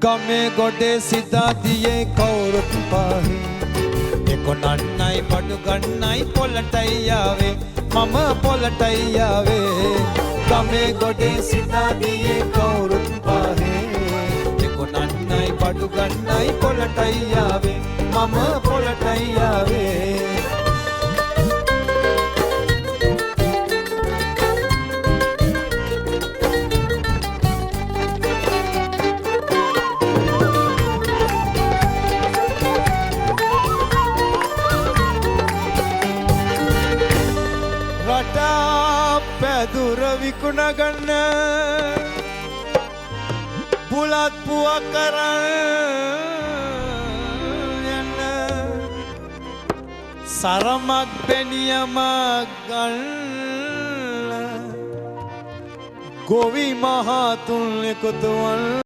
ගමේ ගොඩේ සිතා දියේ කවුරුත් පාහේ එකොනන්නයි බඩු ගන්නයි පොලටයි ආවේ මම පොලටයි ආවේ ගමේ ගොඩේ සිතා දියේ කවුරුත් පාහේ එකොනන්නයි බඩු ගන්නයි පොලටයි ආවේ මම පොලටයි ආවේ පැදුර විකුණගන්න බුලත් පුවක් කරන්න යන්න සරමක් බැනියමක් ගන්න ගොවි මහතුන් එකතුවන්න